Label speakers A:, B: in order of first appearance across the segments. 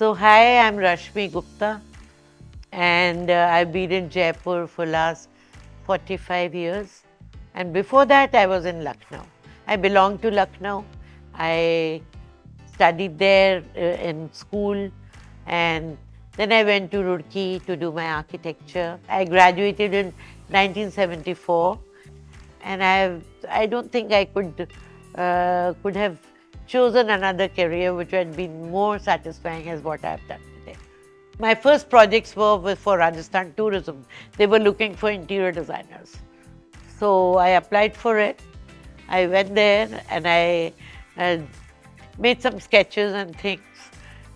A: So hi, I'm Rashmi Gupta and I've been in Jaipur for last 45 years. And before that I was in Lucknow. I belong to Lucknow. I studied there in school and then I went to Roorkee to do my architecture. I graduated in 1974 and I don't think I could have chosen another career which had been more satisfying as what I've done today. My first projects were for Rajasthan Tourism. They were looking for interior designers. So I applied for it. I went there and I made some sketches and things.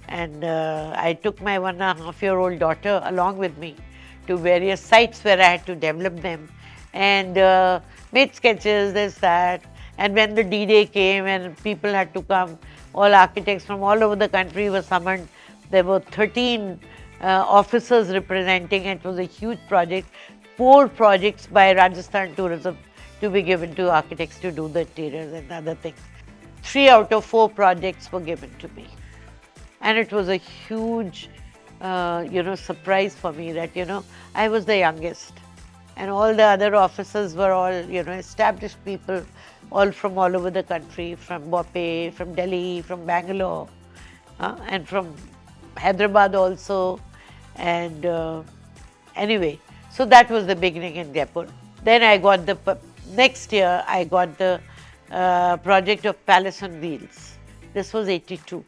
A: And I took my 1.5-year-old daughter along with me to various sites where I had to develop them and made sketches, this, that. And when the D-Day came and people had to come, all architects from all over the country were summoned. There were 13 officers representing. It was a huge project, 4 projects by Rajasthan Tourism to be given to architects to do the interiors and other things. 3 out of 4 projects were given to me. And it was a huge, surprise for me that, I was the youngest. And all the other officers were all, established people, all from all over the country, from Bombay, from Delhi, from Bangalore, and from Hyderabad also. And anyway, so that was the beginning in Jaipur. Then I got next year I got the project of Palace on Wheels. This was 82.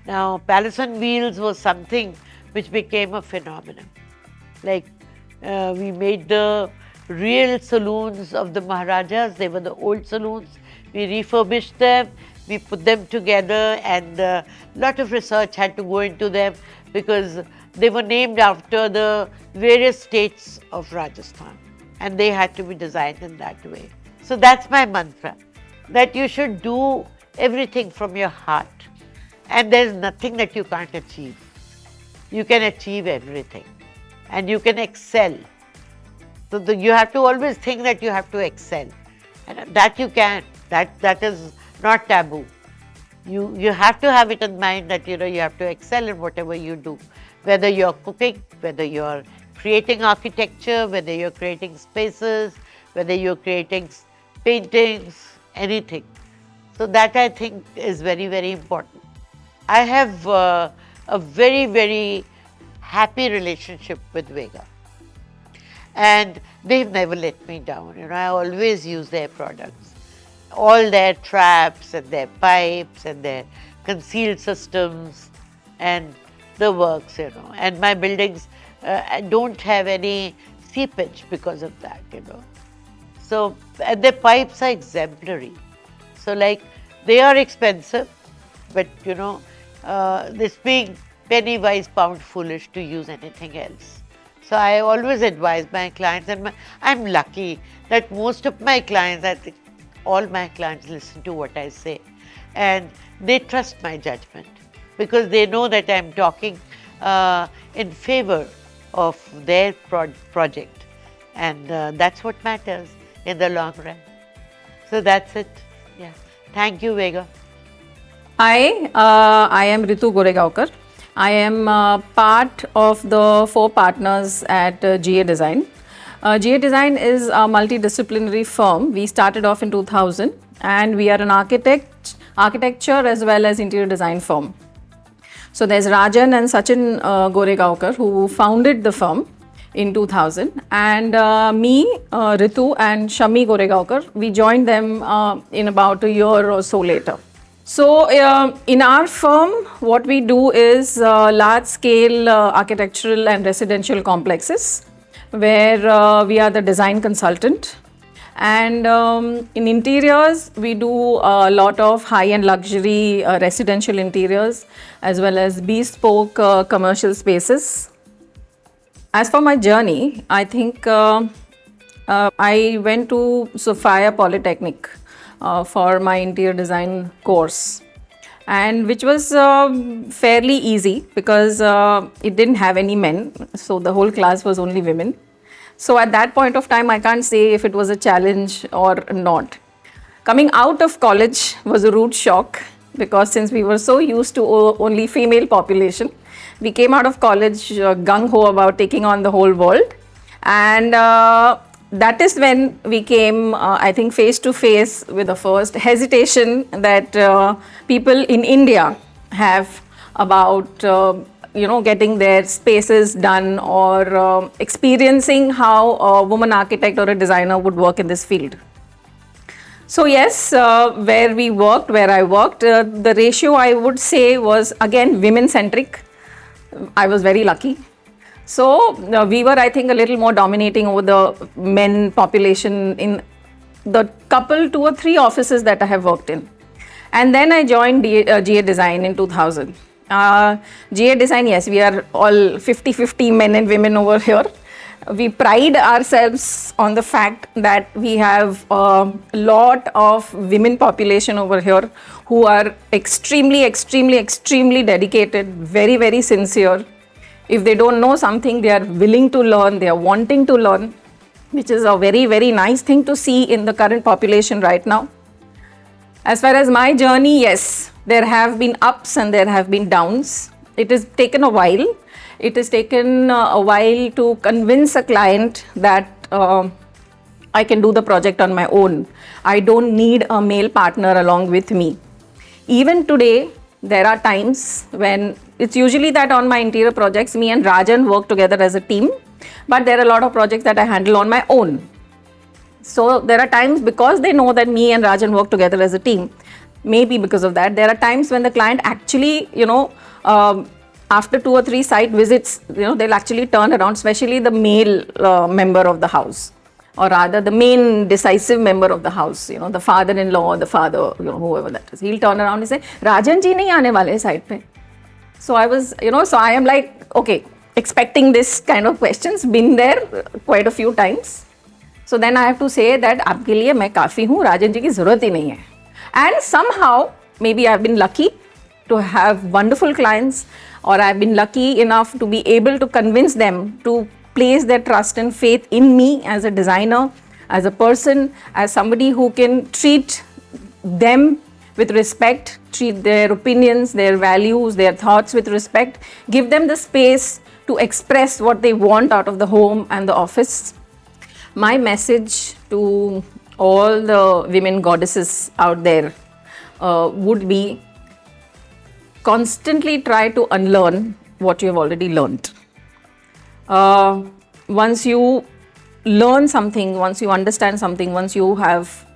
A: Now, Palace on Wheels was something which became a phenomenon. Like, we made the real saloons of the Maharajas. They were the old saloons. We refurbished them, we put them together, and a lot of research had to go into them because they were named after the various states of Rajasthan and they had to be designed in that way. So that's my mantra, that you should do everything from your heart and there's nothing that you can't achieve. You can achieve everything and you can excel. So you have to always think that you have to excel, and that you can. That is not taboo. You have to have it in mind that you have to excel in whatever you do, whether you're cooking, whether you're creating architecture, whether you're creating spaces, whether you're creating paintings, anything. So that I think is very, very important. I have a very, very happy relationship with Viega. And they've never let me down. I always use their products. All their traps and their pipes and their concealed systems and the works, And my buildings don't have any seepage because of that, So, and their pipes are exemplary. So like, they are expensive, but this being penny wise, pound foolish to use anything else. So I always advise my clients, and I'm lucky that most of my clients, I think all my clients listen to what I say and they trust my judgment because they know that I'm talking in favor of their project, and that's what matters in the long run. So that's it. Yeah. Thank you, Viega.
B: Hi, I am Ritu Goregaonkar. I am part of the 4 partners at GA Design. GA Design is a multidisciplinary firm. We started off in 2000 and we are an architecture as well as interior design firm. So there's Rajan and Sachin Goregaonkar who founded the firm in 2000, and me, Ritu and Shami Goregaonkar, we joined them in about a year or so later. So in our firm, what we do is large-scale architectural and residential complexes, where we are the design consultant. And in interiors, we do a lot of high-end luxury residential interiors, as well as bespoke commercial spaces. As for my journey, I think I went to Sophia Polytechnic for my interior design course, and which was fairly easy because it didn't have any men, so the whole class was only women. So at that point of time, I can't say if it was a challenge or not. Coming out of college was a rude shock because since we were so used to only female population, we came out of college gung-ho about taking on the whole world. And that is when we came, I think, face to face with the first hesitation that people in India have about getting their spaces done or experiencing how a woman architect or a designer would work in this field. So yes, where I worked, the ratio I would say was again women centric. I was very lucky. So we were, I think, a little more dominating over the men population in the couple 2 or 3 offices that I have worked in. And then I joined GA Design in 2000. GA Design, yes, we are all 50-50 men and women over here. We pride ourselves on the fact that we have a lot of women population over here who are extremely dedicated, very, very sincere. If they don't know something, they are willing to learn, they are wanting to learn, which is a very, very nice thing to see in the current population right now. As far as my journey, yes, there have been ups and there have been downs. It has taken a while. It has taken a while to convince a client that I can do the project on my own. I don't need a male partner along with me. Even today, there are times when it's usually that on my interior projects, me and Rajan work together as a team, but there are a lot of projects that I handle on my own. So there are times, because they know that me and Rajan work together as a team, maybe because of that, there are times when the client actually, after 2 or 3 site visits, they'll actually turn around, especially the male member of the house, or rather the main decisive member of the house, the father-in-law or the father, whoever that is. He'll turn around and say, Rajan ji nahi aane wale site pe. So I was, so I am like, okay, expecting this kind of questions, been there quite a few times. So then I have to say that आपके लिए मैं काफ़ी हूँ, राजन जी की ज़रूरत ही नहीं है. And somehow, maybe I've been lucky to have wonderful clients, or I've been lucky enough to be able to convince them to place their trust and faith in me as a designer, as a person, as somebody who can treat them with respect, treat their opinions, their values, their thoughts with respect, give them the space to express what they want out of the home and the office. My message to all the women goddesses out there would be, constantly try to unlearn what you have already learned. Once you learn something, once you understand something, once you have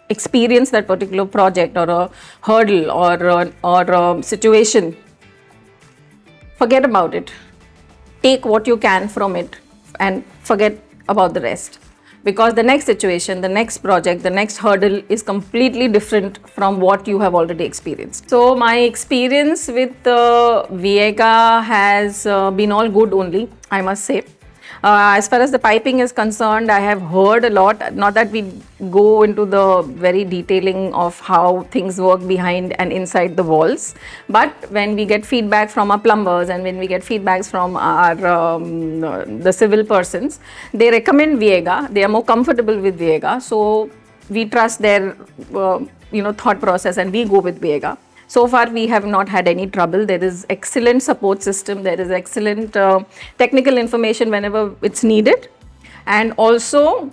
B: experienced that particular project or a hurdle or a situation, forget about it. Take what you can from it and forget about the rest. Because the next situation, the next project, the next hurdle is completely different from what you have already experienced. So my experience with Viega has been all good only, I must say. As far as the piping is concerned, I have heard a lot, not that we go into the very detailing of how things work behind and inside the walls, but when we get feedback from our plumbers and when we get feedbacks from our the civil persons, they recommend Viega. They are more comfortable with Viega, so we trust their thought process and we go with Viega. So far, we have not had any trouble. There is excellent support system. There is excellent technical information whenever it's needed. And also,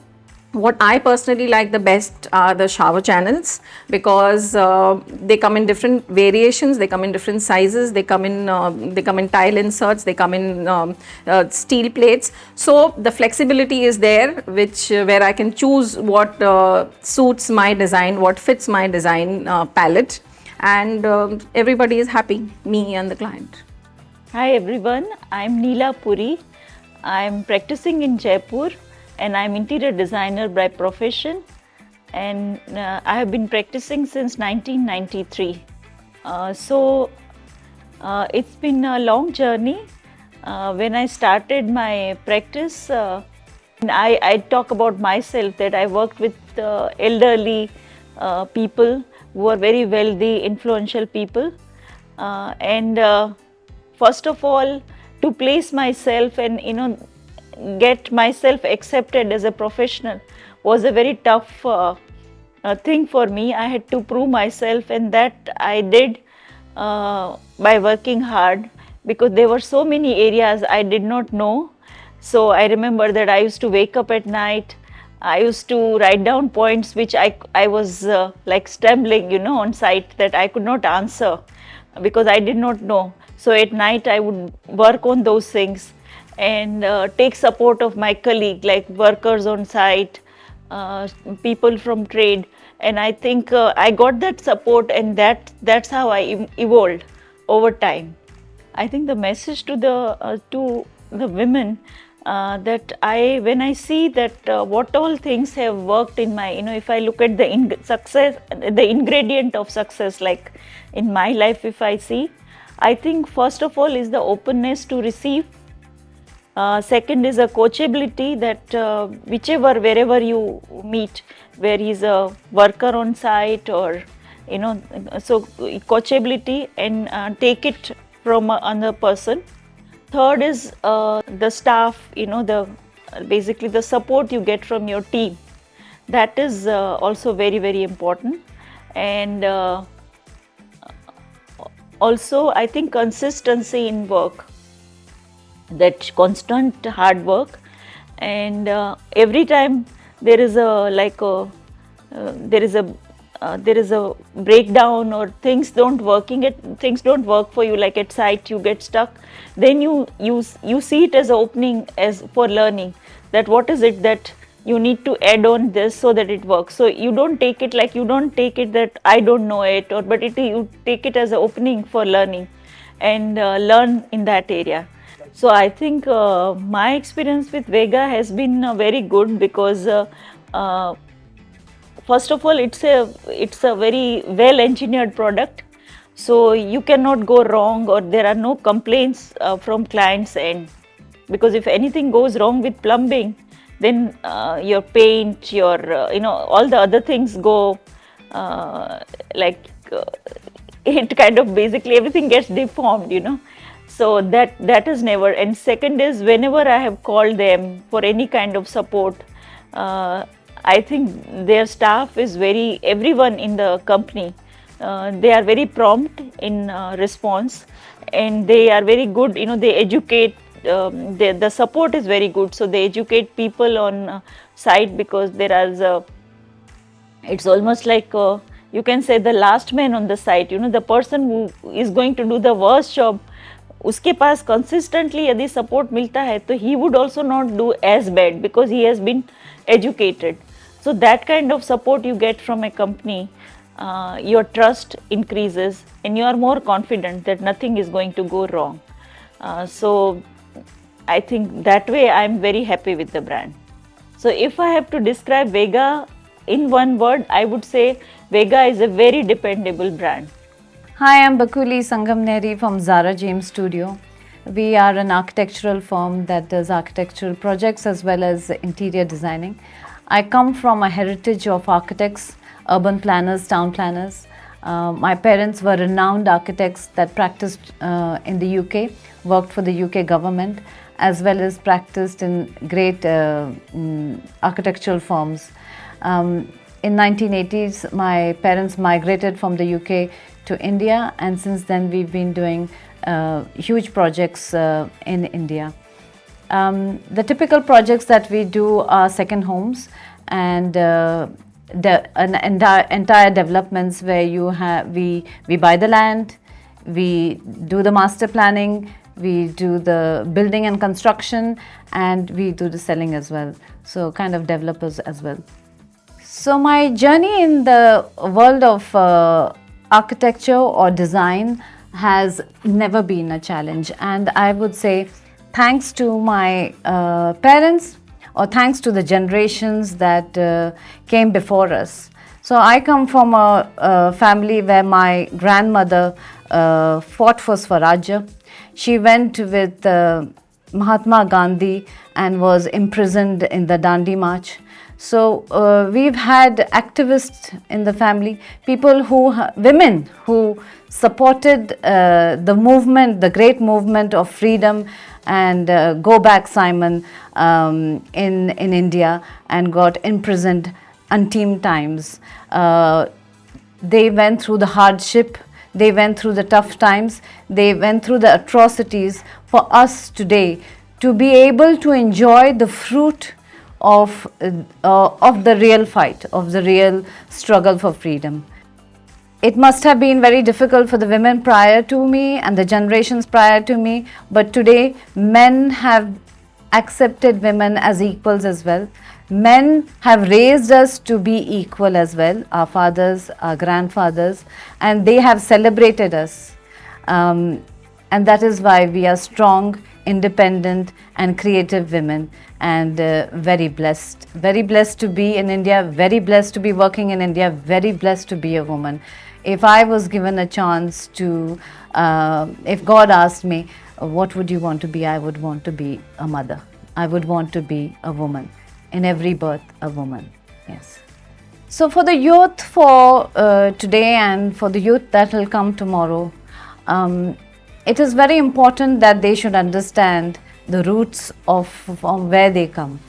B: what I personally like the best are the shower channels, because they come in different variations. They come in different sizes. They come in tile inserts. They come in steel plates. So the flexibility is there, where I can choose what suits my design, what fits my design palette. And everybody is happy, me and the client.
C: Hi everyone, I'm Nila Puri. I'm practicing in Jaipur and I'm interior designer by profession, and I have been practicing since 1993. It's been a long journey. When I started my practice, I talk about myself that I worked with elderly people who are very wealthy, influential people. First of all, to place myself and get myself accepted as a professional was a very tough thing for me. I had to prove myself, and that I did by working hard, because there were so many areas I did not know. So I remember that I used to wake up at night. I used to write down points which I was like stumbling, on site, that I could not answer because I did not know. So at night I would work on those things and take support of my colleague, like workers on site, people from trade, and I think I got that support, and that's how I evolved over time. I think the message to the women, that when I see that what all things have worked in my, if I look at the success, the ingredient of success, like in my life, if I see, I think first of all is the openness to receive. Second is a coachability, that wherever you meet, where he's a worker on site, or so coachability, and take it from another person. Third is the staff, basically the support you get from your team. That is also very, very important. And also I think consistency in work, that constant hard work, and every time there is a breakdown, or things don't work for you, like at site you get stuck, then you see it as an opening as for learning, that what is it that you need to add on this so that it works. So you don't take it that I don't know it, you take it as an opening for learning, and learn in that area. So I think my experience with Viega has been very good, because first of all, it's a very well engineered product, so you cannot go wrong, or there are no complaints from clients' end, because if anything goes wrong with plumbing, then your paint, your all the other things go it kind of, basically everything gets deformed. So that is never. And second is, whenever I have called them for any kind of support, I think their staff is everyone in the company, they are very prompt in response, and they are very good, they educate, the support is very good, so they educate people on site, because it's almost like you can say the last man on the site, the person who is going to do the worst job, उसके पास consistently यदि support मिलता है, तो he would also not do as bad, because he has been educated. So that kind of support you get from a company, your trust increases, and you are more confident that nothing is going to go wrong. So I think that way I am very happy with the brand. So if I have to describe Viega in one word, I would say Viega is a very dependable brand.
D: Hi, I'm Bakuli Sangamneri from Zara James Studio. We are an architectural firm that does architectural projects as well as interior designing. I come from a heritage of architects, urban planners, town planners. My parents were renowned architects that practiced in the UK, worked for the UK government, as well as practiced in great architectural firms. In 1980s, my parents migrated from the UK to India, and since then we've been doing huge projects in India. The typical projects that we do are second homes and entire developments where we buy the land, we do the master planning, we do the building and construction, and we do the selling as well. So kind of developers as well. So my journey in the world of architecture or design has never been a challenge, and I would say thanks to my parents, or thanks to the generations that came before us. So I come from a family where my grandmother fought for Swarajya. She went with Mahatma Gandhi and was imprisoned in the Dandi March. So we've had activists in the family, women who supported the movement, the great movement of freedom, and Go Back Simon in India, and got imprisoned umpteen times. Uh, they went through the hardship, they went through the tough times, they went through the atrocities for us today to be able to enjoy the fruit of the real fight, of the real struggle for freedom. It must have been very difficult for the women prior to me and the generations prior to me, but today men have accepted women as equals as well. Men have raised us to be equal as well, our fathers, our grandfathers, and they have celebrated us. And that is why we are strong, independent, and creative women, and very blessed to be in India, very blessed to be working in India, very blessed to be a woman. If I was given a chance to, if God asked me, what would you want to be? I would want to be a mother. I would want to be a woman. In every birth, a woman. Yes. So for the youth for today and for the youth that will come tomorrow, it is very important that they should understand the roots of from where they come.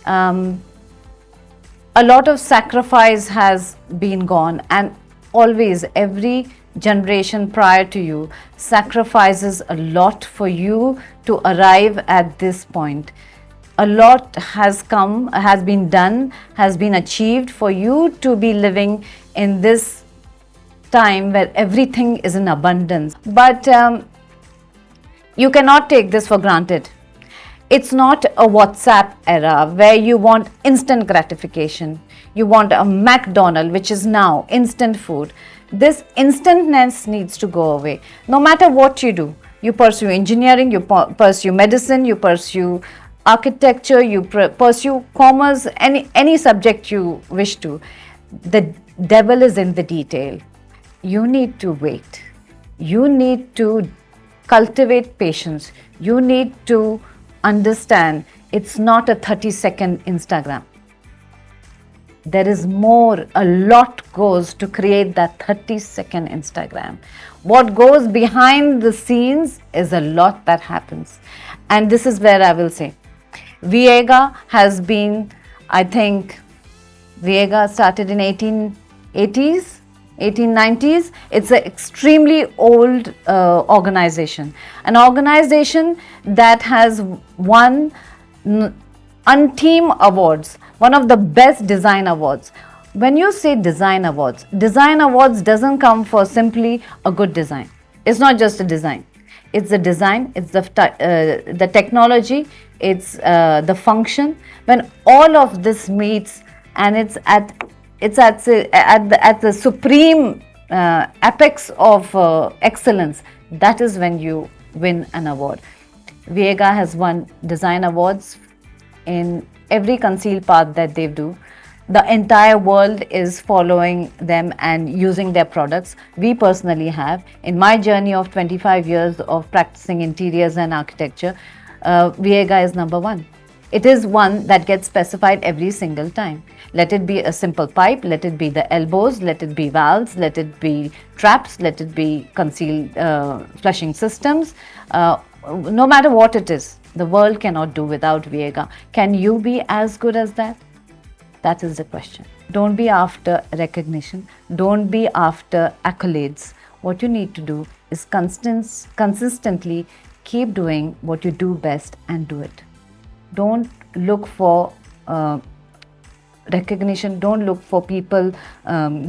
D: A lot of sacrifice has been gone, and always every generation prior to you sacrifices a lot for you to arrive at this point. A lot has come, has been done, has been achieved for you to be living in this time where everything is in abundance. But you cannot take this for granted. It's not a WhatsApp era where you want instant gratification. You want a McDonald's, which is now instant food. This instantness needs to go away. No matter what you do, you pursue engineering, you pursue medicine, you pursue architecture, you pursue commerce, any subject you wish to. The devil is in the detail. You need to wait. You need to cultivate patience. You need to understand it's not a 30-second Instagram. There is more, a lot goes to create that 30-second Instagram. What goes behind the scenes is a lot that happens. And this is where I will say, Viega has been, I think, Viega started in 1880s, 1890s. It's an extremely old organization. An organization that has won Unteam Awards, one of the best design awards. When you say design awards doesn't come for simply a good design. It's not just a design. It's the design, it's the technology, it's the function. When all of this meets and it's at the supreme apex of excellence, that is when you win an award. Viega has won design awards in every concealed path that they do. The entire world is following them and using their products. We personally have. In my journey of 25 years of practicing interiors and architecture, Viega is number one. It is one that gets specified every single time. Let it be a simple pipe, let it be the elbows, let it be valves, let it be traps, let it be concealed flushing systems. No matter what it is, the world cannot do without Viega. Can you be as good as that? That is the question. Don't be after recognition. Don't be after accolades. What you need to do is consistently keep doing what you do best and do it. Don't look for recognition. Don't look for people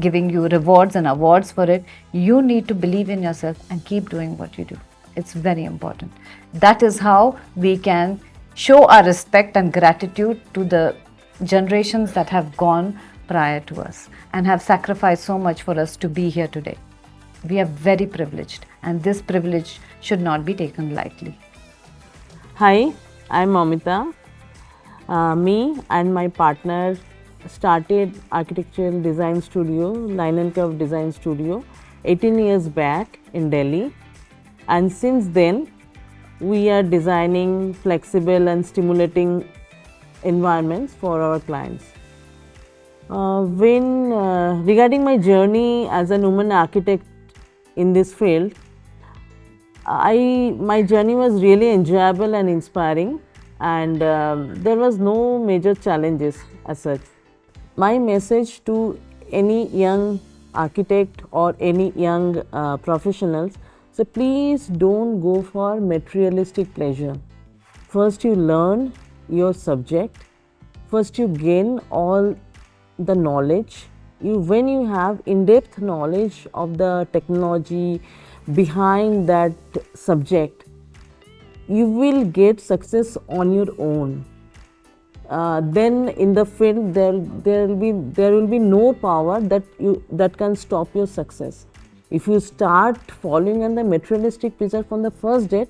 D: giving you rewards and awards for it. You need to believe in yourself and keep doing what you do. It's very important. That is how we can show our respect and gratitude to the generations that have gone prior to us and have sacrificed so much for us to be here today. We are very privileged, and this privilege should not be taken lightly.
E: Hi, I'm Mamita. Me and my partner started architectural design studio, Line and Curve Design Studio, 18 years back in Delhi. And since then, we are designing flexible and stimulating environments for our clients. Regarding my journey as a woman architect in this field, my journey was really enjoyable and inspiring, and there was no major challenges as such. My message to any young architect or any young professionals, so please don't go for materialistic pleasure. First you learn your subject, first you gain all the knowledge. When you have in-depth knowledge of the technology behind that subject, you will get success on your own. Then in the field there will be no power that can stop your success. If you start following on the materialistic pleasure from the first date,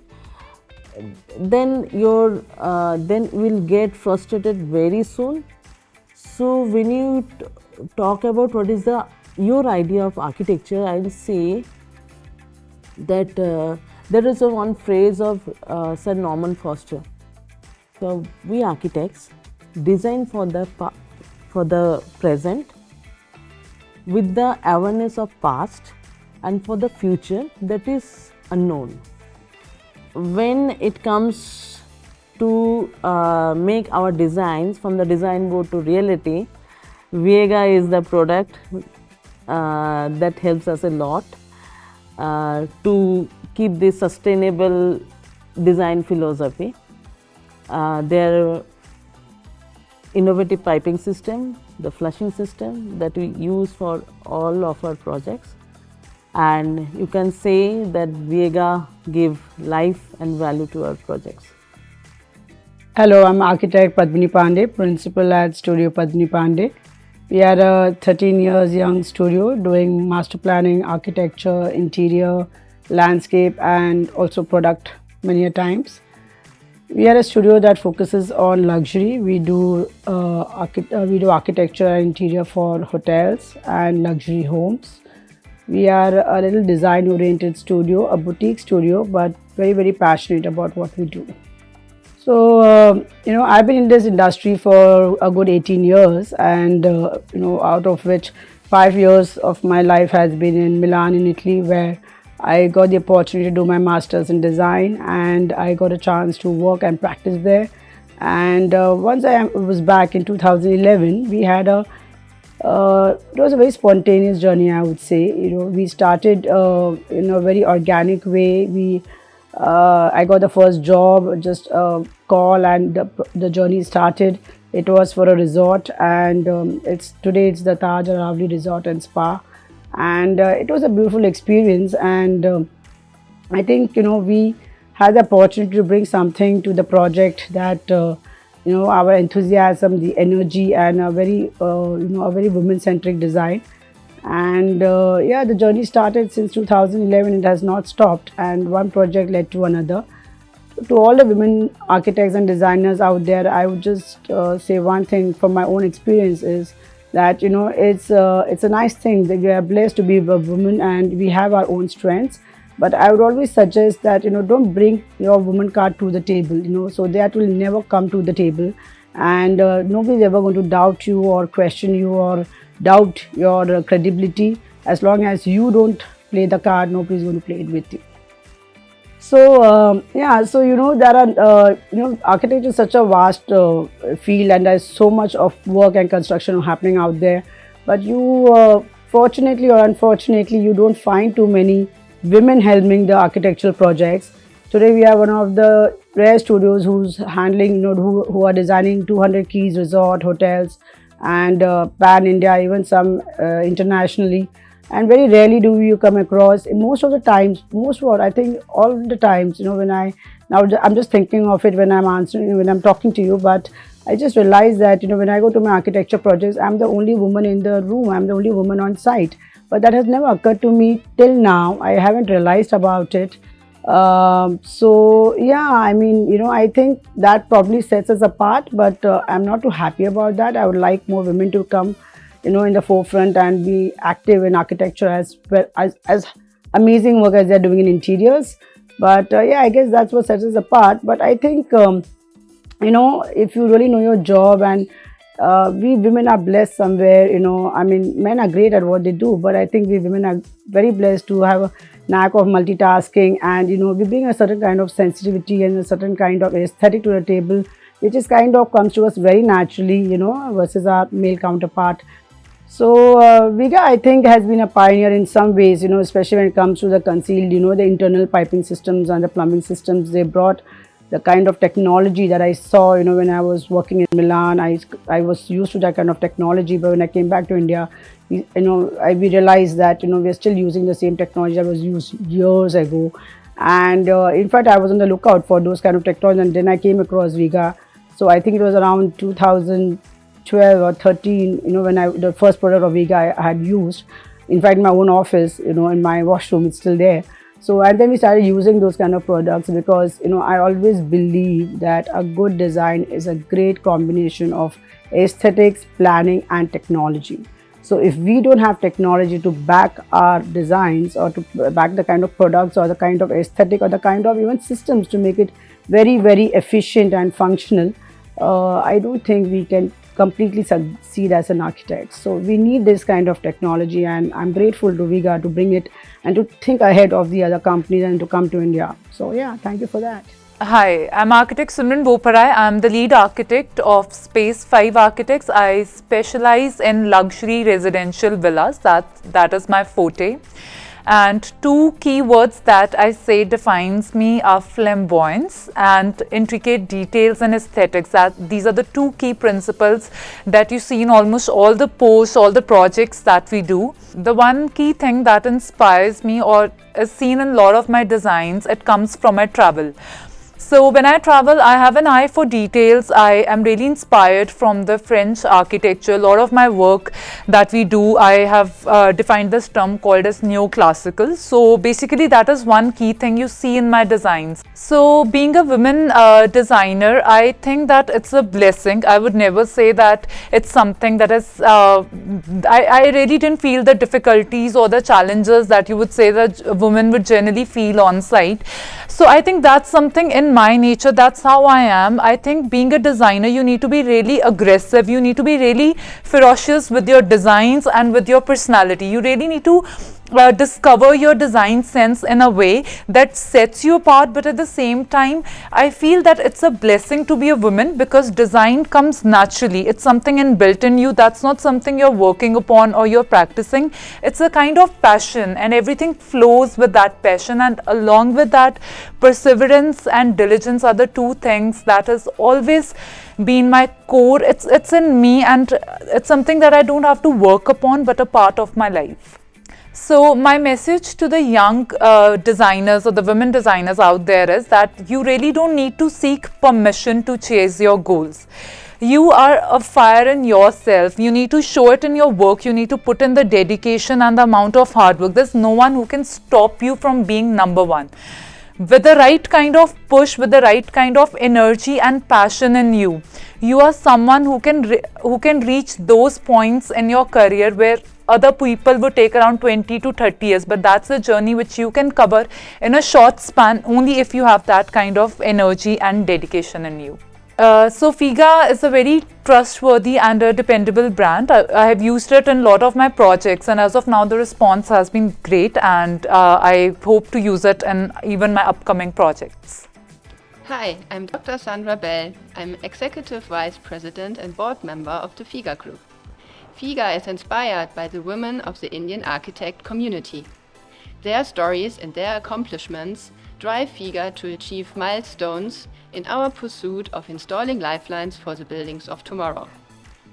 E: then then will get frustrated very soon. So when you talk about what is your idea of architecture, I will say that there is one phrase of Sir Norman Foster. So we architects design for the present with the awareness of past and for the future that is unknown. When it comes to make our designs from the design board to reality, Viega is the product that helps us a lot to keep this sustainable design philosophy. Their innovative piping system, the flushing system that we use for all of our projects, and you can say that Viega give life and value to our projects.
F: Hello, I'm architect Padmini Pandey, principal at Studio Padmini Pandey. We are a 13 years young studio doing master planning, architecture, interior, landscape and also product many a times. We are a studio that focuses on luxury. We do architecture and interior for hotels and luxury homes. We are a little design oriented studio, a boutique studio, but very passionate about what we do. So, I've been in this industry for a good 18 years and, out of which 5 years of my life has been in Milan in Italy, where I got the opportunity to do my master's in design and I got a chance to work and practice there. And once I was back in 2011, we had it was a very spontaneous journey, I would say. We started in a very organic way. I got the first job, just a call, and the journey started. It was for a resort, and today it's the Taj Aravali Resort and Spa, and it was a beautiful experience. And I think we had the opportunity to bring something to the project that our enthusiasm, the energy, and a very women-centric design. And the journey started since 2011. It has not stopped, and one project led to another. To all the women architects and designers out there, I would just say one thing from my own experience is that it's a nice thing that we are blessed to be a woman and we have our own strengths. But I would always suggest that don't bring your woman card to the table, so that will never come to the table, and nobody's ever going to doubt you or question you or doubt your credibility. As long as you don't play the card, nobody's going to play it with you. So there are architecture is such a vast field, and there's so much of work and construction happening out there. But you fortunately or unfortunately, you don't find too many women helming the architectural projects. Today we are one of the rare studios who's handling, who are designing 200 keys resort hotels and pan India, even some internationally. And very rarely do you come across, most of the times, I think all the times, I'm just thinking of it when I'm answering, when I'm talking to you, but I just realized that, when I go to my architecture projects, I'm the only woman in the room, I'm the only woman on site. But that has never occurred to me till now. I haven't realized about it. I think that probably sets us apart, but I'm not too happy about that. I would like more women to come, in the forefront and be active in architecture as well as amazing work as they're doing in interiors. But I guess that's what sets us apart. But I think, if you really know your job, and we women are blessed somewhere, men are great at what they do, but I think we women are very blessed to have a knack of multitasking, and we bring a certain kind of sensitivity and a certain kind of aesthetic to the table, which is kind of comes to us very naturally, versus our male counterpart. So Viega, I think, has been a pioneer in some ways, especially when it comes to the concealed, the internal piping systems and the plumbing systems. They brought the kind of technology that I saw, when I was working in Milan. I was used to that kind of technology, but when I came back to India, we realized that, we're still using the same technology that was used years ago. And in fact, I was on the lookout for those kind of technology, and then I came across Viega. So I think it was around 2012 or 13, when the first product of Viega I had used. In fact, my own office, in my washroom, it's still there. So, and then we started using those kind of products because, I always believe that a good design is a great combination of aesthetics, planning, and technology. So if we don't have technology to back our designs or to back the kind of products or the kind of aesthetic or the kind of even systems to make it very, very efficient and functional, I don't think we can completely succeed as an architect. So we need this kind of technology, and I'm grateful to Viega to bring it and to think ahead of the other companies and to come to India. So yeah, thank you for that.
G: Hi, I'm architect Simran Boparai. I'm the lead architect of Space 5 Architects. I specialize in luxury residential villas. That is my forte. And two key words that I say defines me are flamboyance and intricate details and aesthetics. These are the two key principles that you see in almost all the posts, all the projects that we do. The one key thing that inspires me or is seen in a lot of my designs, it comes from my travel. So when I travel, I have an eye for details. I am really inspired from the French architecture. A lot of my work that we do, I have defined this term called as neoclassical. So basically that is one key thing you see in my designs. So being a women designer, I think that it's a blessing. I would never say that it's something that is, I really didn't feel the difficulties or the challenges that you would say that women would generally feel on site. So I think that's something in my nature, that's how I am. I think being a designer, you need to be really aggressive, you need to be really ferocious with your designs and with your personality. You really need to discover your design sense in a way that sets you apart, but at the same time I feel that it's a blessing to be a woman because design comes naturally. It's something inbuilt in you. That's not something you're working upon or you're practicing. It's a kind of passion, and everything flows with that passion, and along with that, perseverance and diligence are the two things that has always been my core. It's in me, and it's something that I don't have to work upon but a part of my life. So my message to the young designers or the women designers out there is that you really don't need to seek permission to chase your goals. You are a fire in yourself. You need to show it in your work. You need to put in the dedication and the amount of hard work. There's no one who can stop you from being number one. With the right kind of push, with the right kind of energy and passion in you, you are someone who can reach those points in your career where other people would take around 20 to 30 years, but that's a journey which you can cover in a short span only if you have that kind of energy and dedication in you. So Viega is a very trustworthy and a dependable brand. I have used it in a lot of my projects, and as of now the response has been great, and I hope to use it in even my upcoming projects.
H: Hi, I'm Dr. Sandra Bell. I'm Executive Vice President and Board Member of the Viega Group. Viega is inspired by the women of the Indian architect community. Their stories and their accomplishments drive Viega to achieve milestones in our pursuit of installing lifelines for the buildings of tomorrow.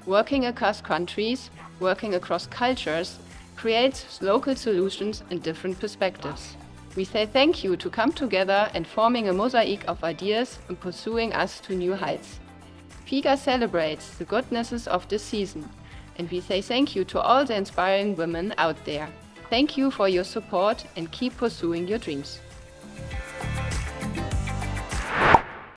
H: Working across countries, working across cultures, creates local solutions and different perspectives. We say thank you to come together and forming a mosaic of ideas and pursuing us to new heights. Viega celebrates the goodnesses of this season, and we say thank you to all the inspiring women out there. Thank you for your support and keep pursuing your dreams.